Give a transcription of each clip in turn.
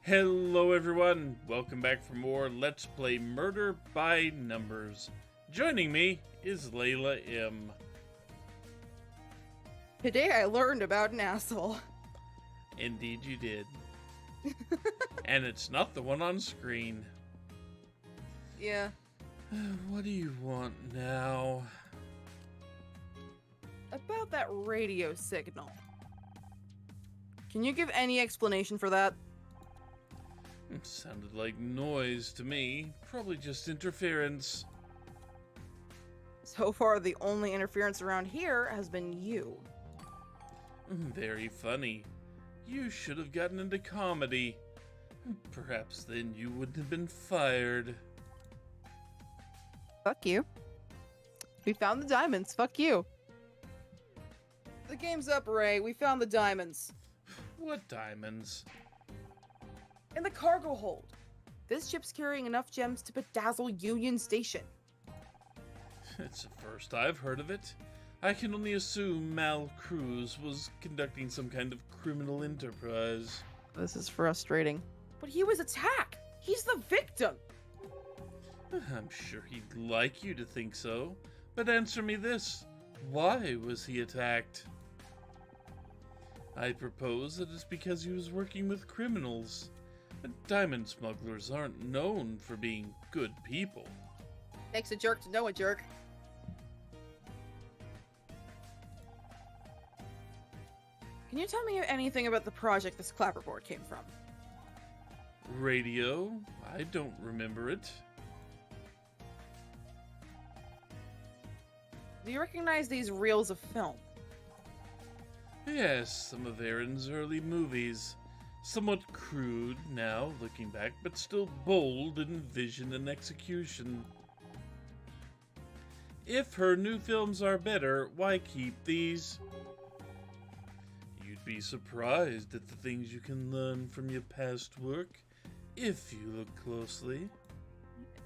Hello everyone, welcome back for more Let's Play Murder by Numbers. Joining me is Layla M. Today I learned about an asshole. Indeed you did. And it's not the one on screen. Yeah. What do you want now? About that radio signal. Can you give any explanation for that? It sounded like noise to me. Probably just interference. So far, the only interference around here has been you. Very funny. You should have gotten into comedy. Perhaps then you wouldn't have been fired. Fuck you. We found the diamonds. Fuck you. The game's up, Ray. We found the diamonds. What diamonds? In the cargo hold. This ship's carrying enough gems to bedazzle Union Station. It's the first I've heard of it. I can only assume Mal Cruz was conducting some kind of criminal enterprise. This is frustrating. But he was attacked. He's the victim. I'm sure he'd like you to think so. But answer me this. Why was he attacked? I propose that it's because he was working with criminals. Diamond smugglers aren't known for being good people. Takes a jerk to know a jerk. Can you tell me anything about the project this clapperboard came from? Radio? I don't remember it. Do you recognize these reels of film? Yes, some of Eirin's early movies. Somewhat crude now, looking back, but still bold in vision and execution. If her new films are better, why keep these? You'd be surprised at the things you can learn from your past work, if you look closely.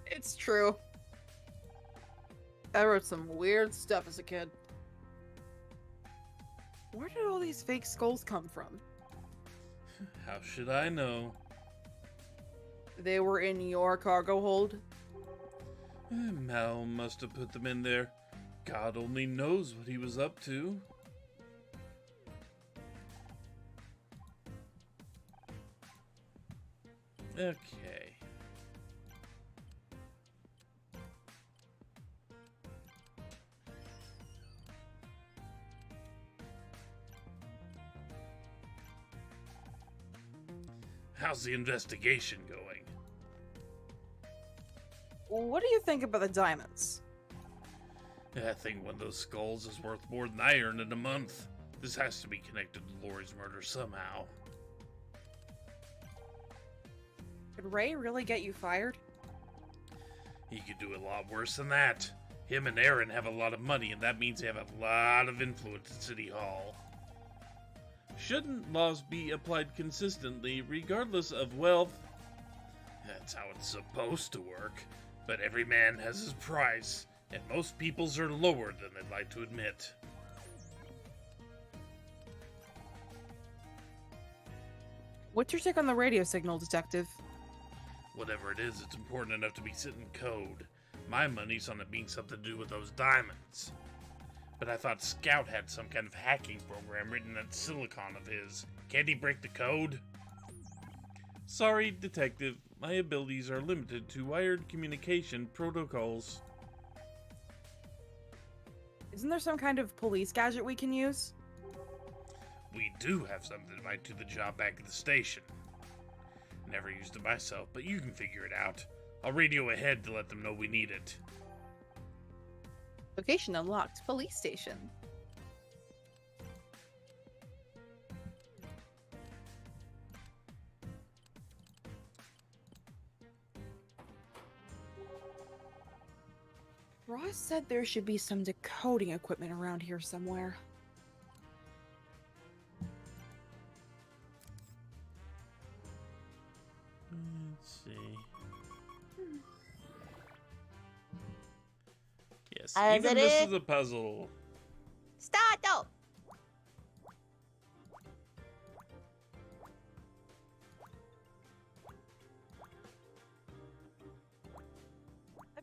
It's true. I wrote some weird stuff as a kid. Where did all these fake skulls come from? How should I know? They were in your cargo hold? Mal must have put them in there. God only knows what he was up to. Okay. How's the investigation going? What do you think about the diamonds? I think one of those skulls is worth more than I earned in a month. This has to be connected to Lori's murder somehow. Could Ray really get you fired? He could do a lot worse than that. Him and Eirin have a lot of money, and that means they have a lot of influence at City Hall. Shouldn't laws be applied consistently, regardless of wealth? That's how it's supposed to work. But every man has his price, and most people's are lower than they'd like to admit. What's your take on the radio signal, Detective? Whatever it is, it's important enough to be set in code. My money's on it being something to do with those diamonds. But I thought Scout had some kind of hacking program written in that silicon of his. Can't he break the code? Sorry, Detective. My abilities are limited to wired communication protocols. Isn't there some kind of police gadget we can use? We do have something that might do the job back at the station. Never used it myself, but you can figure it out. I'll radio ahead to let them know we need it. Location unlocked. Police station. Ross said there should be some decoding equipment around here somewhere. Let's see. Yes, As even it this is. is a puzzle. Stato!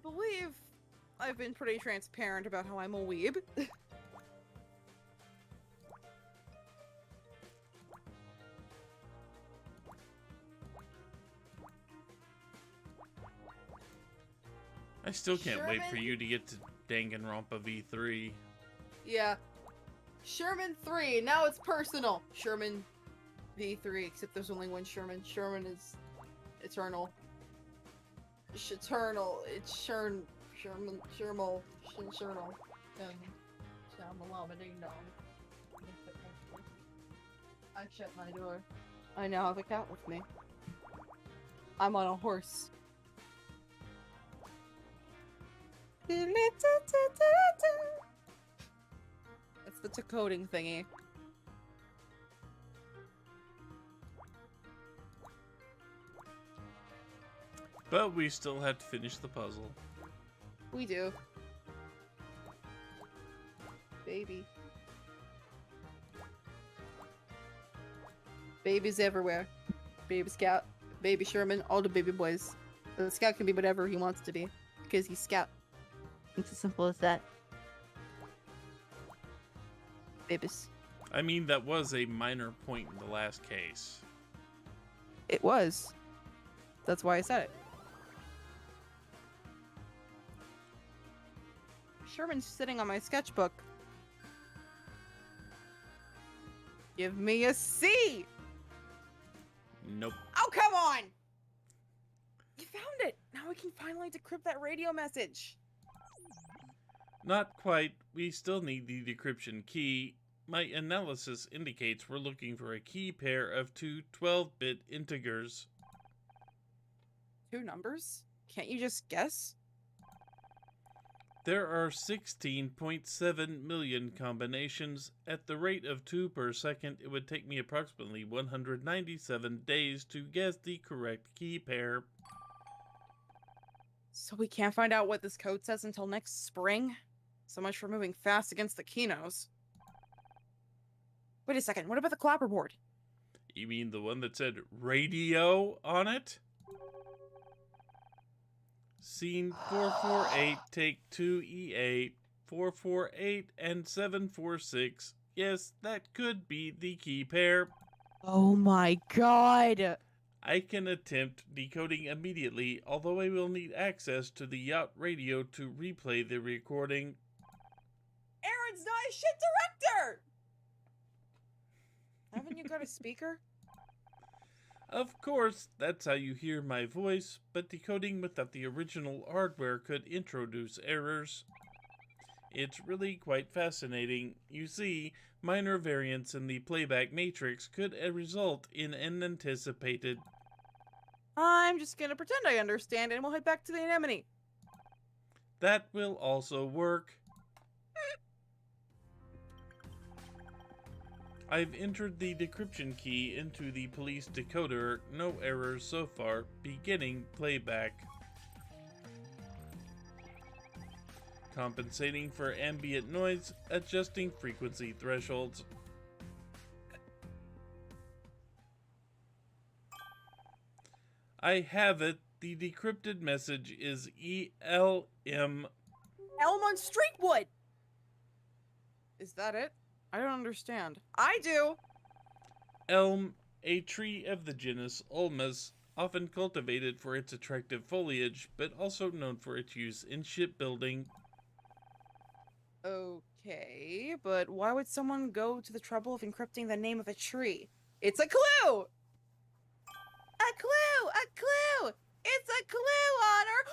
believe I've been pretty transparent about how I'm a weeb. I still can't wait for Sherman? you to get to Danganronpa V3. Yeah. Sherman 3, now it's personal. Sherman V3, except there's only one Sherman. Sherman is eternal. Eternal. It's Sherman. Shermal. Shernal. I shut my door. I now have a cat with me. I'm on a horse. That's the decoding thingy. But we still have to finish the puzzle. We do. Baby. Babies everywhere. Baby Scout, Baby Sherman, all the baby boys. The Scout can be whatever he wants to be, because he's Scout. It's as simple as that. Babies. I mean, that was a minor point in the last case. It was. That's why I said it. Sherman's sitting on my sketchbook. Give me a C! Nope. Oh, come on! You found it! Now we can finally decrypt that radio message. Not quite. We still need the decryption key. My analysis indicates we're looking for a key pair of two 12-bit integers. 2 numbers? Can't you just guess? There are 16.7 million combinations. At the rate of 2 per second, it would take me approximately 197 days to guess the correct key pair. So we can't find out what this code says until next spring? So much for moving fast against the Kinos. Wait a second, what about the clapperboard? You mean the one that said radio on it? Scene 448, take 2 E8, 448 and 746. Yes, that could be the key pair. Oh my god! I can attempt decoding immediately, although I will need access to the yacht radio to replay the recording. Eirin's not a shit director! Haven't you got a speaker? Of course, that's how you hear my voice, but decoding without the original hardware could introduce errors. It's really quite fascinating. You see, minor variants in the playback matrix could result in an anticipated... I'm just gonna pretend I understand and we'll head back to the anemone. That will also work. I've entered the decryption key into the police decoder. No errors so far. Beginning playback. Compensating for ambient noise. Adjusting frequency thresholds. I have it. The decrypted message is ELM. Elm on Streetwood! Is that it? I don't understand. I do! Elm, a tree of the genus Ulmus, often cultivated for its attractive foliage, but also known for its use in shipbuilding. Okay, but why would someone go to the trouble of encrypting the name of a tree? It's a clue! A clue! A clue! It's a clue, Honor!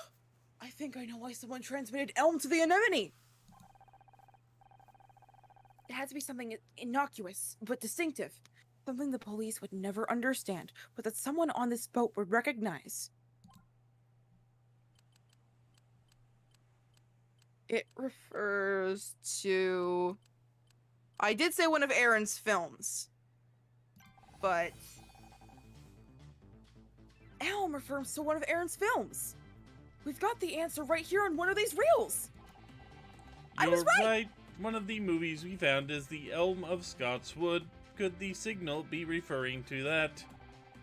I think I know why someone transmitted Elm to the anemone! It had to be something innocuous, but distinctive. Something the police would never understand, but that someone on this boat would recognize. It refers to... I did say one of Eirin's films. But... Elm refers to one of Eirin's films. We've got the answer right here on one of these reels. I was right! One of the movies we found is the Elm of Scotswood. Could the signal be referring to that?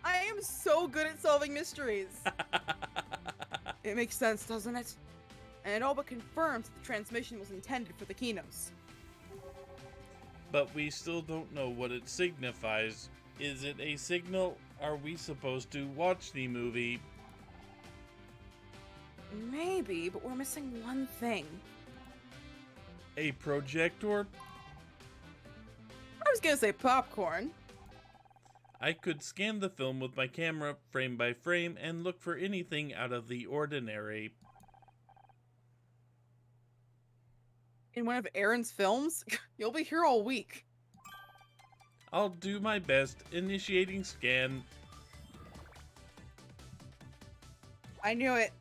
I am so good at solving mysteries. It makes sense, doesn't it? and it all but confirms that the transmission was intended for the Kinos. But we still don't know what it signifies. Is it a signal? Are we supposed to watch the movie? Maybe, but we're missing one thing. A projector? I was gonna say popcorn. I could scan the film with my camera frame by frame and look for anything out of the ordinary. In one of Eirin's films? You'll be here all week. I'll do my best. Initiating scan. I knew it.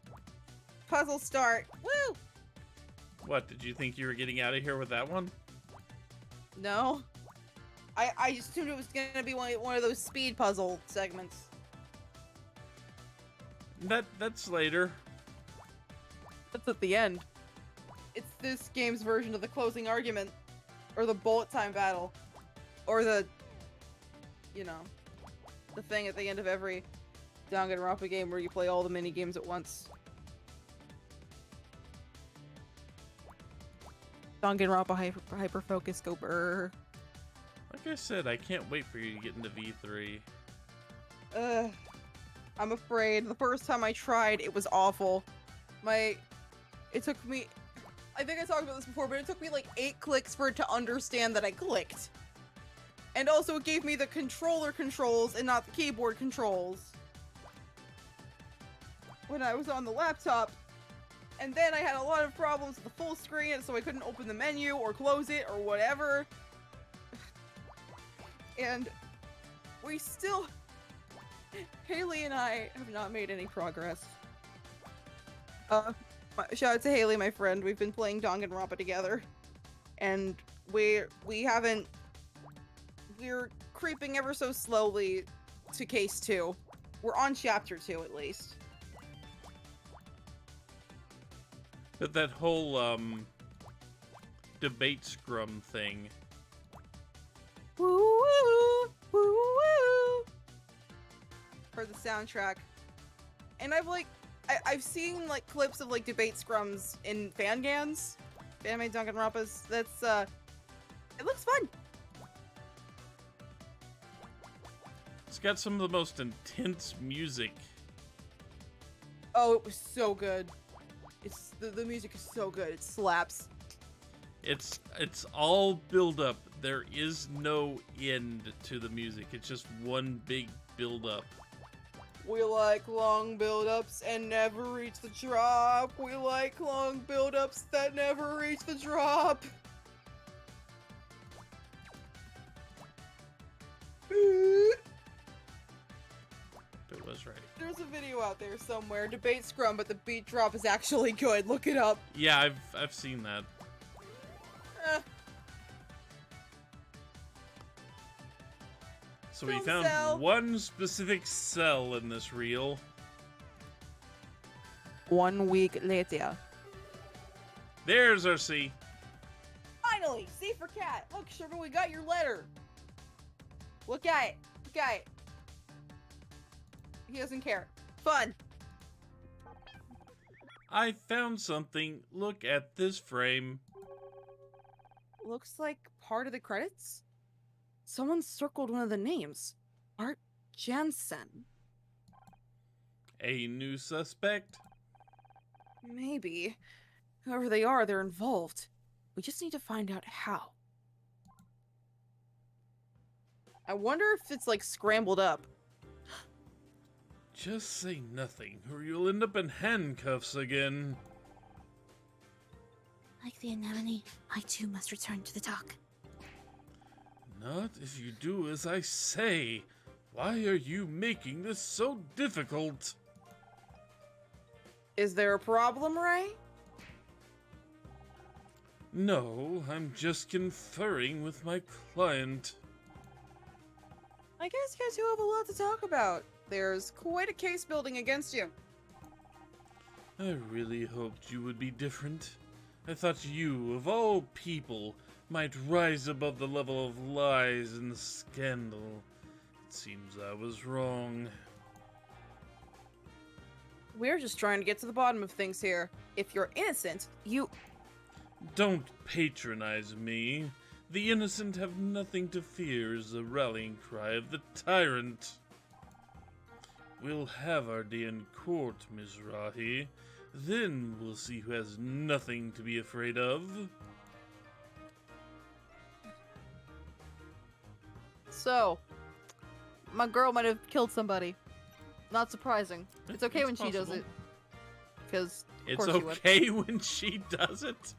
Puzzle start. Woo! What, did you think you were getting out of here with that one? No. I just assumed it was gonna be one of those speed puzzle segments. That's later. That's at the end. It's this game's version of the closing argument. Or the bullet time battle. Or the... you know... the thing at the end of every Danganronpa game where you play all the mini games at once. Danganronpa hyper focus go brr. Like I said, I can't wait for you to get into V3. I'm afraid. The first time I tried, it was awful. It took me... I think I talked about this before, but it took me like 8 clicks for it to understand that I clicked. And also it gave me the controller controls and not the keyboard controls. When I was on the laptop. And then I had a lot of problems with the full screen, so I couldn't open the menu or close it or whatever. And we still... Haley and I have not made any progress. Shout out to Haley, my friend. We've been playing Danganronpa together. And we haven't... We're creeping ever so slowly to case 2. We're on chapter 2 at least. But that whole, debate scrum thing. Woo woo! Woo woo! For the soundtrack. And I've seen, like, clips of, like, debate scrums in fangans. Fan-made Danganronpas. That's, it looks fun! It's got some of the most intense music. Oh, it was so good. The music is so good. It slaps. It's all build up. There is no end to the music. It's just one big build up. We like long build-ups and never reach the drop. We like long build-ups that never reach the drop. It was right. There's a video out there somewhere, debate scrum, but the beat drop is actually good. Look it up. Yeah, I've seen that. So we Film found cell. one specific cell in this reel. 1 week later. There's our C. Finally! C for cat! Look, sugar, we got your letter! Look at it! Look at it! He doesn't care. Fun! I found something. Look at this frame. Looks like part of the credits? Someone circled one of the names. Art Jansen. A new suspect? Maybe. Whoever they are, they're involved. We just need to find out how. I wonder if it's, like, scrambled up. Just say nothing, or you'll end up in handcuffs again. Like the anemone, I too must return to the dock. Not if you do as I say. Why are you making this so difficult? Is there a problem, Ray? No, I'm just conferring with my client. I guess you two have a lot to talk about. There's quite a case building against you. I really hoped you would be different. I thought you, of all people, might rise above the level of lies and scandal. It seems I was wrong. We're just trying to get to the bottom of things here. If you're innocent, you... Don't patronize me. The innocent have nothing to fear is the rallying cry of the tyrant. We'll have our day in court, Mizrahi. Then we'll see who has nothing to be afraid of. So, my girl might have killed somebody. Not surprising. It's okay when she does it. Because, of it's course she would. okay when she does it?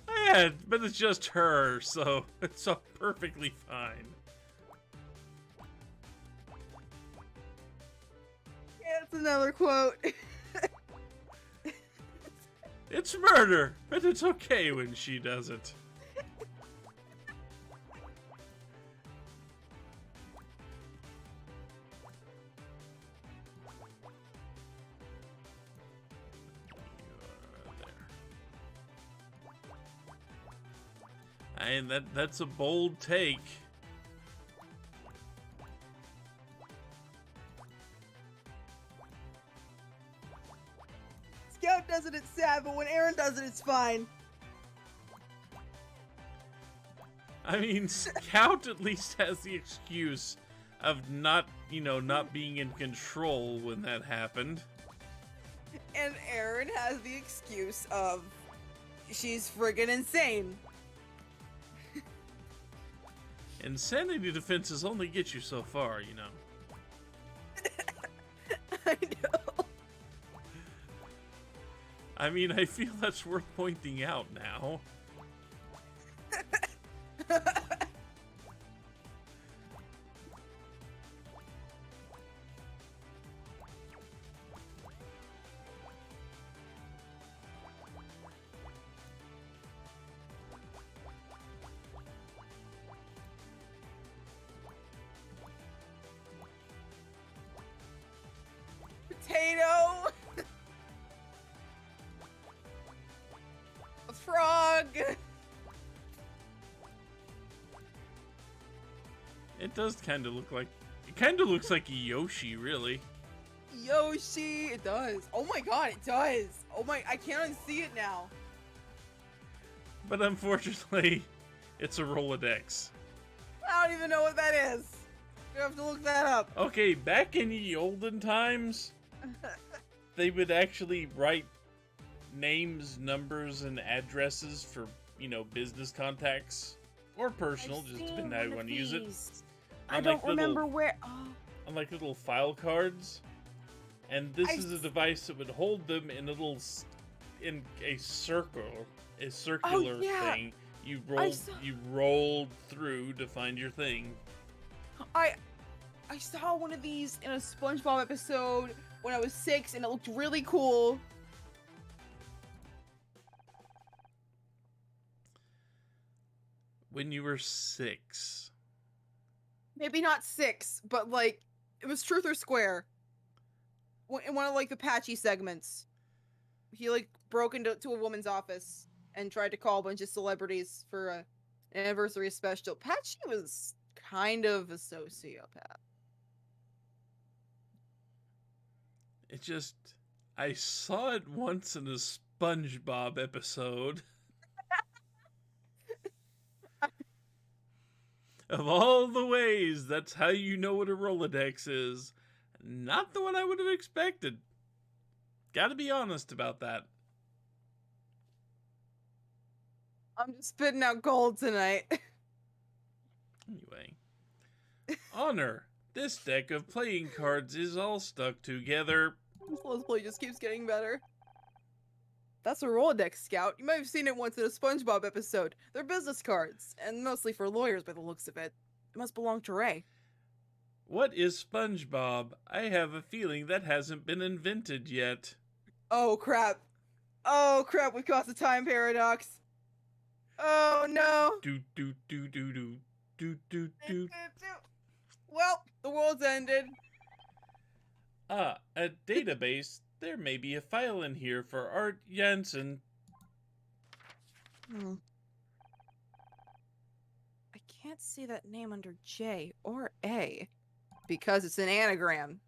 Yeah, but it's just her, so it's all perfectly fine. Yeah, it's another quote. It's murder, but it's okay when she does it. And that's a bold take. Scout does it, it's sad, but when Eirin does it, it's fine. I mean, Scout at least has the excuse of not, not being in control when that happened. And Eirin has the excuse of she's friggin' insane. Insanity defenses only get you so far, I know. I mean, I feel that's worth pointing out now. Potato! A frog! It does kind of look like... It kind of looks like a Yoshi, really. Yoshi! It does. Oh my god, it does! Oh my... I can't unsee it now. But unfortunately, it's a Rolodex. I don't even know what that is. You have to look that up. Okay, back in the olden times, they would actually write names, numbers, and addresses for, business contacts. Or personal, just depending how you want to use it. I don't remember where... Oh. On like little file cards. And this is a device that would hold them in in a circle. A circular thing. You rolled through to find your thing. I saw one of these in a SpongeBob episode when I was 6, and it looked really cool. When you were 6. Maybe not 6, but like it was Truth or Square. In one of like the Patchy segments, he like broke into a woman's office and tried to call a bunch of celebrities for an anniversary special. Patchy was kind of a sociopath. I saw it once in a SpongeBob episode. Of all the ways, that's how you know what a Rolodex is. Not the one I would have expected. Gotta be honest about that. I'm just spitting out gold tonight. Anyway. Honor. This deck of playing cards is all stuck together. This Let's Play just keeps getting better. That's a Rolodex, Scout. You might have seen it once in a SpongeBob episode. They're business cards, and mostly for lawyers by the looks of it. It must belong to Ray. What is SpongeBob? I have a feeling that hasn't been invented yet. Oh, crap. Oh, crap, we caused a time paradox. Oh, no. Well, the world's ended. A database. There may be a file in here for Art Jansen. I can't can't see that name under J or A. Because it's an anagram.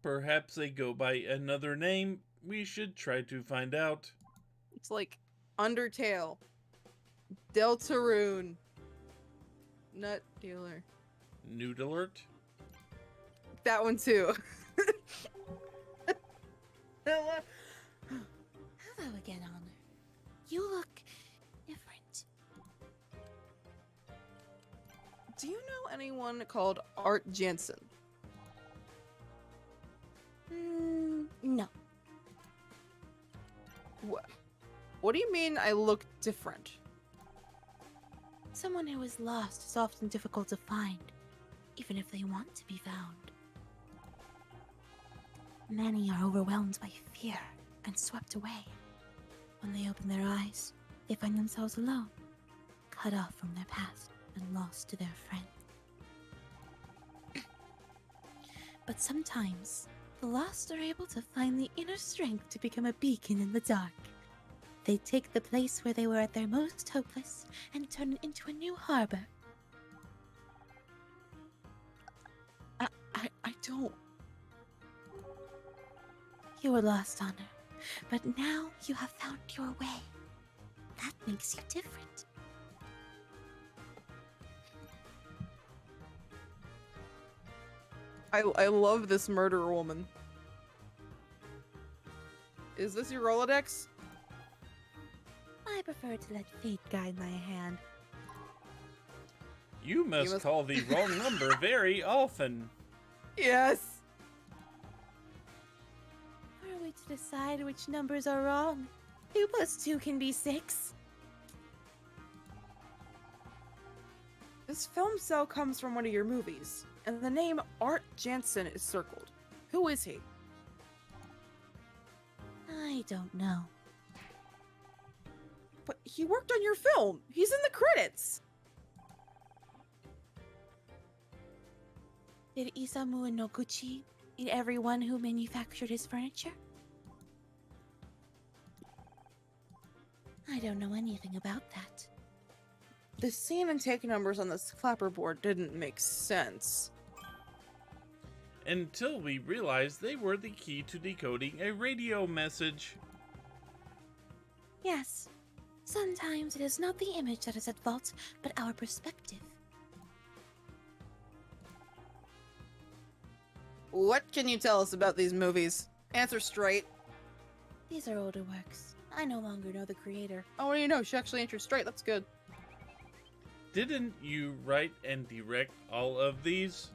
Perhaps they go by another name. We should try to find out. It's like Undertale, Deltarune, Nut Dealer. Nude alert? That one too. Hello again, Honor. You look different. Do you know anyone called Art Jensen? No. What do you mean I look different? Someone who is lost is often difficult to find, even if they want to be found. Many are overwhelmed by fear and swept away. When they open their eyes, they find themselves alone, cut off from their past and lost to their friends. But sometimes, the lost are able to find the inner strength to become a beacon in the dark. They take the place where they were at their most hopeless and turn it into a new harbor. I don't. You were lost, Honor, but now you have found your way. That makes you different. I love this murderer woman. Is this your Rolodex? I prefer to let fate guide my hand. You must call the wrong number very often. Yes. Are we to decide which numbers are wrong? 2 plus 2 can be 6. This film cell comes from one of your movies, and the name Art Jensen is circled. Who is he? I don't know. But he worked on your film. He's in the credits. Did Isamu Noguchi eat everyone who manufactured his furniture? I don't know anything about that. The scene and take numbers on this clapperboard didn't make sense. Until we realized they were the key to decoding a radio message. Yes. Sometimes it is not the image that is at fault, but our perspective. What can you tell us about these movies? Answer straight. These are older works. I no longer know the creator. Oh, what do you know? She actually answered straight. That's good. Didn't you write and direct all of these?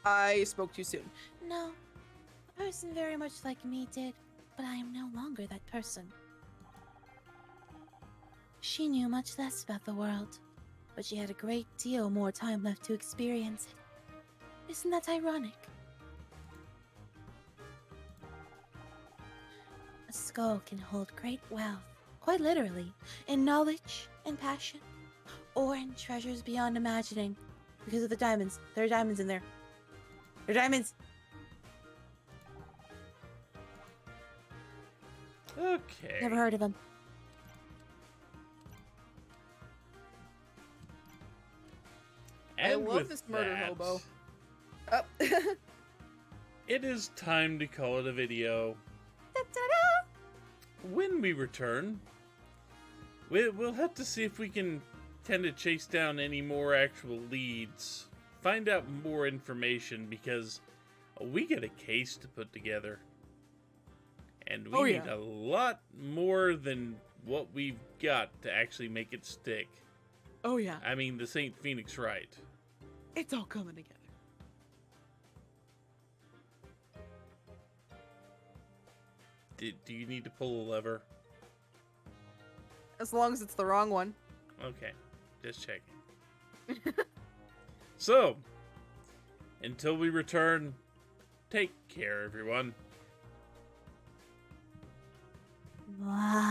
I spoke too soon. No. A person very much like me did, but I am no longer that person. She knew much less about the world, but she had a great deal more time left to experience it. Isn't that ironic? A skull can hold great wealth, quite literally, in knowledge and passion, or in treasures beyond imagining. Because of the diamonds. There are diamonds in there. There are diamonds! Okay. Never heard of them. And I love with this murder that, hobo. Oh. It is time to call it a video. Da-da-da! When we return, we'll have to see if we can tend to chase down any more actual leads. Find out more information because we get a case to put together. And we need a lot more than what we've got to actually make it stick. Oh, yeah. I mean, this ain't Phoenix Wright. It's all coming together. Do you need to pull a lever? As long as it's the wrong one. Okay, just checking. So, until we return, take care, everyone. Wow.